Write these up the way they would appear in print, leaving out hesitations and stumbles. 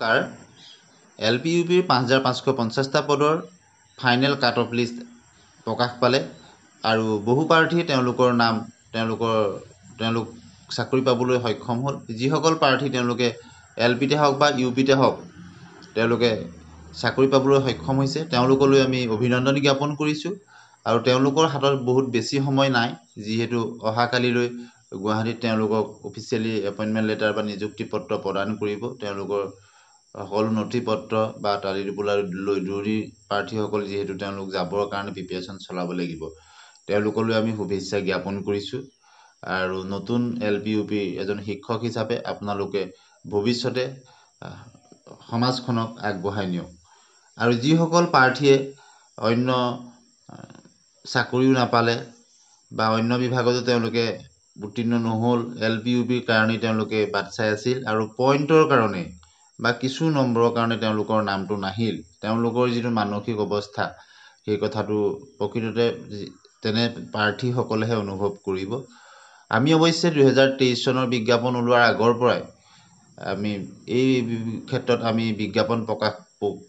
কাৰ L P U পিৰ ৫,৫৫০টা পদৰ final cut off list প্ৰকাশ পালে আৰু বহু প্ৰাৰ্থীয়ে তেওঁলোকৰ নাম তেওঁলোক চাকৰি পাবলৈ সক্ষম হ'ল। যিসকল প্ৰাৰ্থী তেওঁলোকে এল পিতে হওক বা ইউ পিতে হওক তেওঁলোকে চাকৰি পাবলৈ সক্ষম হৈছে তেওঁলোকলৈ আমি অভিনন্দন জ্ঞাপন কৰিছোঁ। আৰু তেওঁলোকৰ হাতত বহুত বেছি সময় নাই, যিহেতু অহাকালিলৈ গুৱাহাটীত তেওঁলোকক অফিচিয়েলি এপইণ্টমেণ্ট লেটাৰ বা নিযুক্তি পত্ৰ প্ৰদান কৰিব। তেওঁলোকৰ সকলো নথি পত্ৰ বা তালি টোপোলালৈ দৌৰি প্ৰাৰ্থীসকল যিহেতু তেওঁলোক যাবৰ কাৰণে প্ৰিপেৰেশ্যন চলাব লাগিব, তেওঁলোকলৈ আমি শুভেচ্ছা জ্ঞাপন কৰিছোঁ। আৰু নতুন এল পি ইউ পিৰ এজন শিক্ষক হিচাপে আপোনালোকে ভৱিষ্যতে সমাজখনক আগবঢ়াই নিয়ক। আৰু যিসকল প্ৰাৰ্থীয়ে অন্য চাকৰিও নাপালে বা অন্য বিভাগতো তেওঁলোকে উত্তীৰ্ণ নহ'ল, এল পি ইউ পিৰ কাৰণেই তেওঁলোকে বাট চাই আছিল আৰু পইণ্টৰ কাৰণে বা কিছু নম্বৰৰ কাৰণে তেওঁলোকৰ নামটো নাহিল, তেওঁলোকৰ যিটো মানসিক অৱস্থা সেই কথাটো প্ৰকৃততে তেনে প্ৰাৰ্থীসকলেহে অনুভৱ কৰিব। আমি অৱশ্যে 2023 চনৰ বিজ্ঞাপন ওলোৱাৰ আগৰ পৰাই আমি এই ক্ষেত্ৰত আমি বিজ্ঞাপন প্ৰকাশ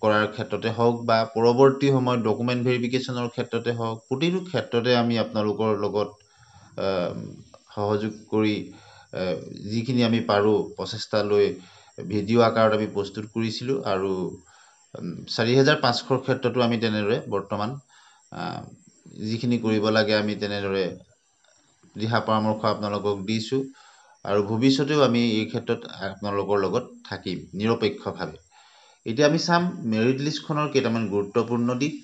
কৰাৰ ক্ষেত্ৰতে হওক বা পৰৱৰ্তী সময়ত ডকুমেণ্ট ভেৰিফিকেশ্যনৰ ক্ষেত্ৰতে হওক, প্ৰতিটো ক্ষেত্ৰতে আমি আপোনালোকৰ লগত সহযোগ কৰি যিখিনি আমি পাৰোঁ প্ৰচেষ্টা লৈ ভিডিঅ' আকাৰত আমি প্ৰস্তুত কৰিছিলোঁ। আৰু 4,500ৰ ক্ষেত্ৰতো আমি তেনেদৰে বৰ্তমান যিখিনি কৰিব লাগে আমি তেনেদৰে দিহা পৰামৰ্শ আপোনালোকক দিছোঁ আৰু ভৱিষ্যতেও আমি এই ক্ষেত্ৰত আপোনালোকৰ লগত থাকিম নিৰপেক্ষভাৱে। এতিয়া আমি চাম মেৰিট লিষ্টখনৰ কেইটামান গুৰুত্বপূৰ্ণ দিশ।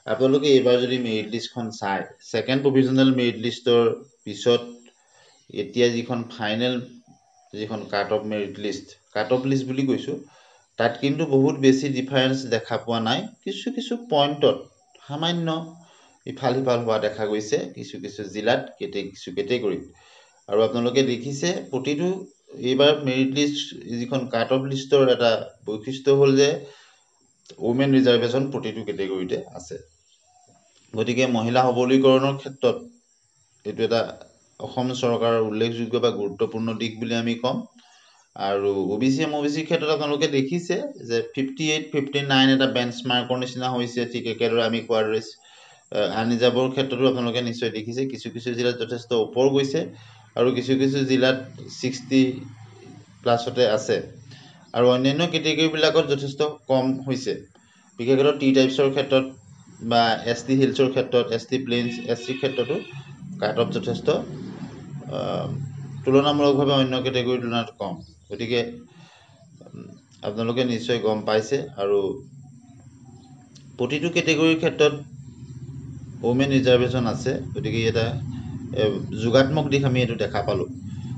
আপোনালোকে এইবাৰ যদি মেৰিট লিষ্টখন চায়, ছেকেণ্ড প্ৰভিজনেল মেৰিট লিষ্টৰ পিছত এতিয়া যিখন ফাইনেল যিখন cut off merit cut off list বুলি কৈছোঁ, তাত কিন্তু বহুত বেছি ডিফাৰেঞ্চ দেখা পোৱা নাই। কিছু পইণ্টত সামান্য ইফাল সিফাল হোৱা দেখা গৈছে কিছু জিলাত কিছু কেটেগৰীত। আৰু আপোনালোকে দেখিছে প্ৰতিটো এইবাৰ মেৰিট লিষ্ট যিখন কাট অফ লিষ্টৰ এটা বৈশিষ্ট্য হ'ল যে ওমেন ৰিজাৰ্ভেশ্যন প্ৰতিটো কেটেগৰীতে আছে। গতিকে মহিলা সবলীকৰণৰ ক্ষেত্ৰত এইটো এটা অসম চৰকাৰৰ উল্লেখযোগ্য বা গুৰুত্বপূৰ্ণ দিশ বুলি আমি ক'ম। আৰু OBC MOBC ক্ষেত্ৰত আপোনালোকে দেখিছে যে 58, 59 এটা বেঞ্চমাৰ্কৰ নিচিনা হৈছে। ঠিক একেদৰে আমি কোৱাৰ দৰে আনৰিজাৰ্ভৰ ক্ষেত্ৰতো আপোনালোকে নিশ্চয় দেখিছে কিছু জিলাত যথেষ্ট ওপৰ গৈছে আৰু কিছু জিলাত 60+ আছে আৰু অন্যান্য কেটেগৰীবিলাকত যথেষ্ট কম হৈছে। বিশেষকৈ টি টাইপছৰ ক্ষেত্ৰত বা ST হিলছৰ ক্ষেত্ৰত, ST প্লেইনছ, SC ক্ষেত্ৰতো কাট অফ যথেষ্ট তুলনামূলকভাৱে অন্য কেটেগৰীৰ তুলনাত কম। গতিকে আপোনালোকে নিশ্চয় গম পাইছে। আৰু প্ৰতিটো কেটেগৰীৰ ক্ষেত্ৰত ওমেন ৰিজাৰ্ভেশ্যন আছে। গতিকে এটা যোগাত্মক দিশ আমি এইটো দেখা পালোঁ।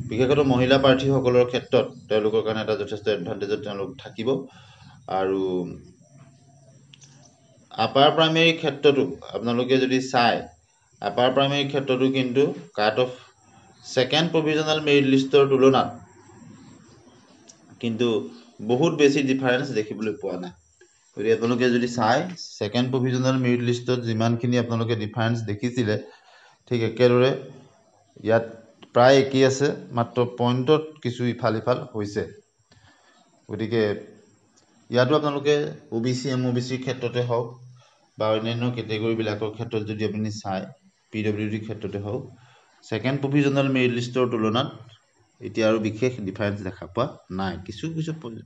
বিশেষকৈ মহিলা প্ৰাৰ্থীসকলৰ ক্ষেত্ৰত তেওঁলোকৰ কাৰণে এটা যথেষ্ট এডভান্টেজত তেওঁলোক থাকিব। আৰু আপাৰ প্ৰাইমেৰীৰ ক্ষেত্ৰতো আপোনালোকে যদি চায়, আপাৰ প্ৰাইমেৰীৰ ক্ষেত্ৰতো কিন্তু cut off second provisional merit লিষ্টৰ তুলনাত কিন্তু বহুত বেছি ডিফাৰেঞ্চ দেখিবলৈ পোৱা নাই। গতিকে আপোনালোকে যদি চায় ছেকেণ্ড প্ৰভিজনেল মেৰিট লিষ্টত যিমানখিনি আপোনালোকে ডিফাৰেঞ্চ দেখিছিলে, ঠিক একেদৰে ইয়াত প্ৰায় একেই আছে, মাত্ৰ পইণ্টত কিছু ইফাল সিফাল হৈছে। গতিকে ইয়াতো আপোনালোকে OBC MOBCৰ ক্ষেত্ৰতে হওক বা অন্যান্য কেটেগৰীবিলাকৰ ক্ষেত্ৰত যদি আপুনি চায়, PWD ক্ষেত্ৰতে হওক, ছেকেণ্ড প্ৰভিজনেল মেৰিট লিষ্টৰ তুলনাত এতিয়া আৰু বিশেষ ডিফাৰেঞ্চ দেখা পোৱা নাই, কিছু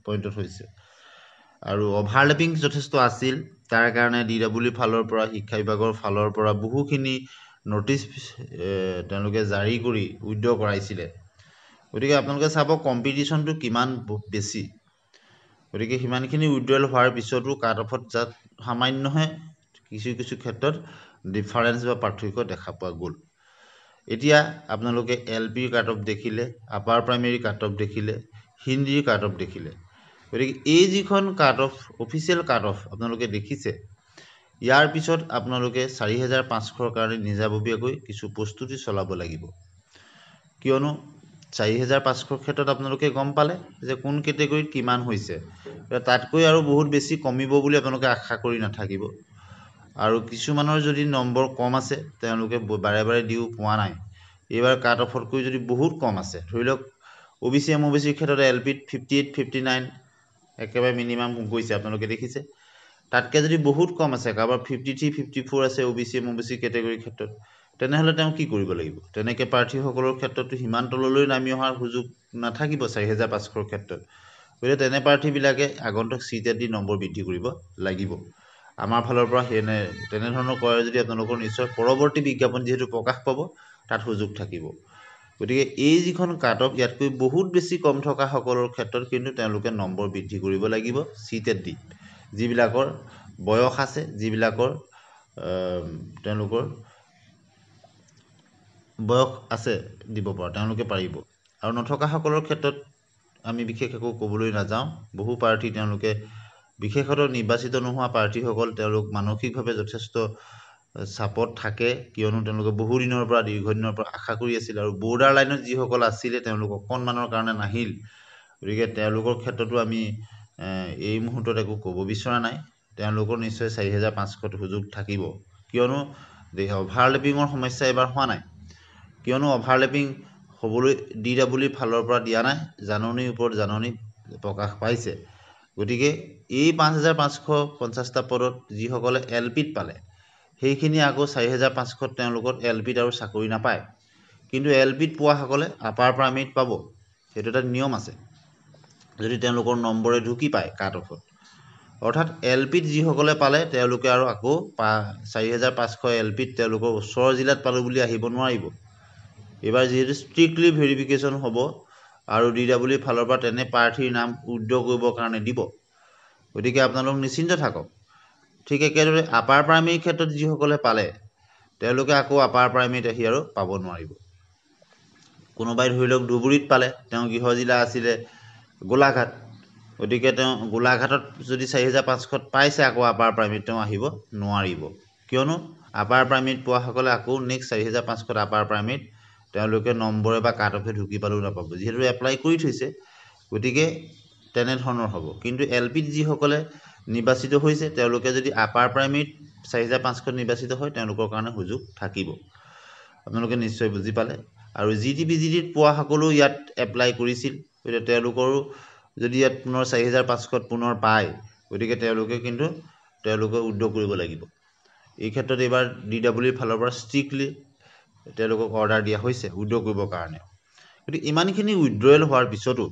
পইণ্টত হৈছে। আৰু অভাৰলেপিং যথেষ্ট আছিল, তাৰ কাৰণে DW ফালৰ পৰা, শিক্ষা বিভাগৰ ফালৰ পৰা বহুখিনি নটিচ তেওঁলোকে জাৰি কৰি উইথড্ৰ কৰাইছিলে। গতিকে আপোনালোকে চাব কম্পিটিশ্যনটো কিমান বেছি। গতিকে সিমানখিনি উইথড্ৰল হোৱাৰ পিছতো কাট অফত যাত সামান্যহে কিছু ক্ষেত্ৰত ডিফাৰেঞ্চ বা পাৰ্থক্য দেখা পোৱা গ'ল। এতিয়া আপোনালোকে LPৰ কাট অফ দেখিলে, আপাৰ প্ৰাইমেৰী কাট অফ দেখিলে, হিন্দীৰ কাট অফ দেখিলে। গতিকে এই যিখন cut off official cut off আপোনালোকে দেখিছে, ইয়াৰ পিছত আপোনালোকে 4,500ৰ কাৰণে নিজাববীয়াকৈ কিছু প্ৰস্তুতি চলাব লাগিব। কিয়নো 4,500ৰ ক্ষেত্ৰত আপোনালোকে গম পালে যে কোন কেটেগৰীত কিমান হৈছে, তাতকৈ আৰু বহুত বেছি কমিব বুলি আপোনালোকে আশা কৰি নাথাকিব। আৰু কিছুমানৰ যদি নম্বৰ কম আছে, তেওঁলোকে বাৰে বাৰে দিও পোৱা নাই, এইবাৰ কাট অফতকৈ যদি বহুত কম আছে, ধৰি লওক OBC MOBCৰ ক্ষেত্ৰত LPত 58, 59 একেবাৰে মিনিমাম গৈছে আপোনালোকে দেখিছে তাতকৈ যদি বহুত কম আছে কাৰোবাৰ 53 54 আছে OBC MOBC কেটেগৰীৰ ক্ষেত্ৰত তেনেহ'লে তেওঁ কি কৰিব লাগিব তেনেকৈ প্ৰাৰ্থীসকলৰ ক্ষেত্ৰতো সিমান তললৈ নামি অহাৰ সুযোগ নাথাকিব 4500ৰ ক্ষেত্ৰত গতিকে তেনে প্ৰাৰ্থীবিলাকে আগন্তুক CTET দি নম্বৰ বৃদ্ধি কৰিব লাগিব আমাৰ ফালৰ পৰা তেনেধৰণৰ কৰে যদি আপোনালোকৰ নিশ্চয় পৰৱৰ্তী বিজ্ঞাপন যিহেতু প্ৰকাশ পাব তাত সুযোগ থাকিব গতিকে এই যিখন কাট অফ ইয়াতকৈ বহুত বেছি কম থকা সকলৰ ক্ষেত্ৰত কিন্তু তেওঁলোকে নম্বৰ বৃদ্ধি কৰিব লাগিব CTET দি যিবিলাকৰ বয়স আছে যিবিলাকৰ তেওঁলোকৰ বয়স আছে দিব পৰা তেওঁলোকে পাৰিব আৰু নথকা সকলৰ ক্ষেত্ৰত আমি বিশেষ একো ক'বলৈ নাযাওঁ বহু প্ৰাৰ্থী তেওঁলোকে বিশেষতঃ নিৰ্বাচিত নোহোৱা প্ৰাৰ্থীসকল তেওঁলোক মানসিকভাৱে যথেষ্ট চাপত থাকে কিয়নো তেওঁলোকে বহু দিনৰ পৰা দীৰ্ঘদিনৰ পৰা আশা কৰি আছিল আৰু বৰ্ডাৰ লাইনত যিসকল আছিলে তেওঁলোক অকণমানৰ কাৰণে নাহিল গতিকে তেওঁলোকৰ ক্ষেত্ৰতো আমি এই মুহূৰ্তত একো ক'ব বিচৰা নাই তেওঁলোকৰ নিশ্চয় 4500ত সুযোগ থাকিব কিয়নো অভাৰলেপিঙৰ সমস্যা এবাৰ হোৱা নাই কিয়নো অভাৰলেপিং হ'বলৈ DWৰ ফালৰ পৰা দিয়া নাই জাননীৰ ওপৰত জাননী প্ৰকাশ পাইছে গতিকে এই 5550টা পদত যিসকলে LPত পালে সেইখিনি আকৌ 4500ত তেওঁলোকৰ LPত আৰু চাকৰি নাপায় কিন্তু LPত পোৱাসকলে আপাৰ প্ৰাইমেৰীত পাব সেইটো এটা নিয়ম আছে যদি তেওঁলোকৰ নম্বৰে ঢুকি পায় কাট অফত অৰ্থাৎ LPত যিসকলে পালে তেওঁলোকে আৰু আকৌ 4500 LPত তেওঁলোকৰ ওচৰৰ জিলাত পালোঁ বুলি আহিব নোৱাৰিব এইবাৰ যিহেতু ষ্ট্ৰিক্টলি ভেৰিফিকেশ্যন হ'ব আৰু DWৰ ফালৰ পৰা তেনে প্ৰাৰ্থীৰ নাম উইথড্ৰ কৰিবৰ কাৰণে দিব গতিকে আপোনালোক নিশ্চিন্ত থাকক ঠিক একেদৰে আপাৰ প্ৰাইমেৰীৰ ক্ষেত্ৰত যিসকলে পালে তেওঁলোকে আকৌ আপাৰ প্ৰাইমেৰীত আহি আৰু পাব নোৱাৰিব কোনোবাই ধৰি লওক ধুবুৰীত পালে তেওঁ গৃহ জিলা আছিলে গোলাঘাট গতিকে তেওঁ গোলাঘাটত যদি 4500ত পাইছে আকৌ আপাৰ প্ৰাইমেৰীত তেওঁ আহিব নোৱাৰিব কিয়নো আপাৰ প্ৰাইমেৰীত পোৱাসকলে আকৌ নেক্সট 4500ত আপাৰ প্ৰাইমেৰীত তেওঁলোকে নম্বৰে বা কাট অফে ঢুকি পালেও নাপাব যিহেতু এপ্লাই কৰি থৈছে গতিকে তেনেধৰণৰ হ'ব কিন্তু LPত যিসকলে নিৰ্বাচিত হৈছে তেওঁলোকে যদি আপাৰ প্ৰাইমেৰীত 4500ত নিৰ্বাচিত হয় তেওঁলোকৰ কাৰণে সুযোগ থাকিব আপোনালোকে নিশ্চয় বুজি পালে আৰু GTPGDত পোৱাসকলেও ইয়াত এপ্লাই কৰিছিল গতিকে তেওঁলোকৰো যদি ইয়াত পুনৰ 4500ত পুনৰ পায় গতিকে তেওঁলোকে উইথড্ৰ কৰিব লাগিব এই ক্ষেত্ৰত এইবাৰ DWৰ ফালৰ পৰা ষ্ট্ৰিক্টলি তেওঁলোকক অৰ্ডাৰ দিয়া হৈছে উইথড্ৰ কৰিবৰ কাৰণে গতিকে ইমানখিনি উইথড্ৰয়েল হোৱাৰ পিছতো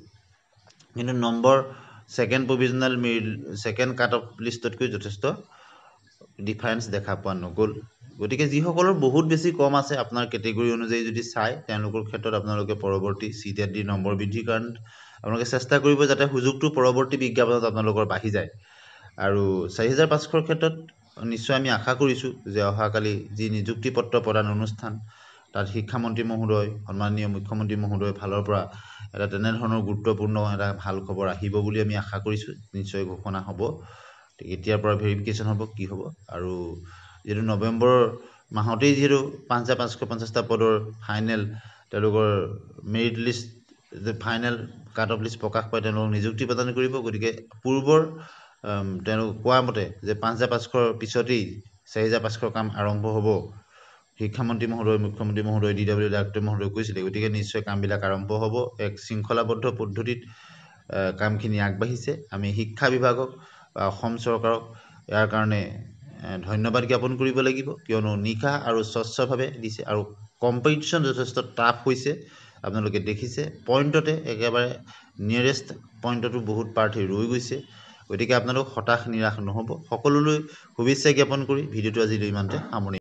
কিন্তু number second provisional second cut off লিষ্টতকৈ যথেষ্ট ডিফাৰেঞ্চ দেখা পোৱা নগ'ল গতিকে যিসকলৰ বহুত বেছি কম আছে আপোনাৰ কেটেগৰী অনুযায়ী যদি চায় তেওঁলোকৰ ক্ষেত্ৰত আপোনালোকে পৰৱৰ্তী CTET দি নম্বৰ বৃদ্ধিৰ কাৰণে আপোনালোকে চেষ্টা কৰিব যাতে সুযোগটো পৰৱৰ্তী বিজ্ঞাপনত আপোনালোকৰ বাঢ়ি যায় আৰু 4500ৰ ক্ষেত্ৰত নিশ্চয় আমি আশা কৰিছোঁ যে অহাকালি যি নিযুক্তি পত্ৰ প্ৰদান অনুষ্ঠান তাত শিক্ষামন্ত্ৰী মহোদয় সন্মানীয় মুখ্যমন্ত্ৰী মহোদয়ৰ ফালৰ পৰা এটা তেনেধৰণৰ গুৰুত্বপূৰ্ণ এটা ভাল খবৰ আহিব বুলি আমি আশা কৰিছোঁ নিশ্চয় ঘোষণা হ'ব এতিয়াৰ পৰা ভেৰিফিকেশ্যন হ'ব কি হ'ব আৰু যিহেতু নৱেম্বৰ মাহতেই যিহেতু 5550টা পদৰ ফাইনেল তেওঁলোকৰ merit list final cut off list প্ৰকাশ পাই তেওঁলোকক নিযুক্তি প্ৰদান কৰিব গতিকে পূৰ্বৰ তেওঁলোক কোৱা মতে যে 5500ৰ পিছতেই 4500ৰ কাম আৰম্ভ হ'ব শিক্ষামন্ত্ৰী মহোদয় মুখ্যমন্ত্ৰী মহোদয় DW ডাইৰেক্টৰ মহোদয় কৈছিলে গতিকে নিশ্চয় কামবিলাক আৰম্ভ হ'ব এক শৃংখলাবদ্ধ পদ্ধতিত কামখিনি আগবাঢ়িছে আমি শিক্ষা বিভাগক বা অসম চৰকাৰক ইয়াৰ কাৰণে ধন্যবাদ জ্ঞাপন কৰিব লাগিব কিয়নো নিশা আৰু স্বচ্ছভাৱে দিছে আৰু কম্পিটিশ্যন যথেষ্ট টাফ হৈছে আপোনালোকে দেখিছে পইণ্টতে একেবাৰে নিয়েৰেষ্ট পইণ্টতো বহুত প্ৰাৰ্থী ৰৈ গৈছে গতিকে আপোনালোক হতাশ নিৰাশ নহ'ব সকলোলৈ শুভেচ্ছা জ্ঞাপন কৰি ভিডিঅ'টো আজিলৈ ইমানতে সামৰণি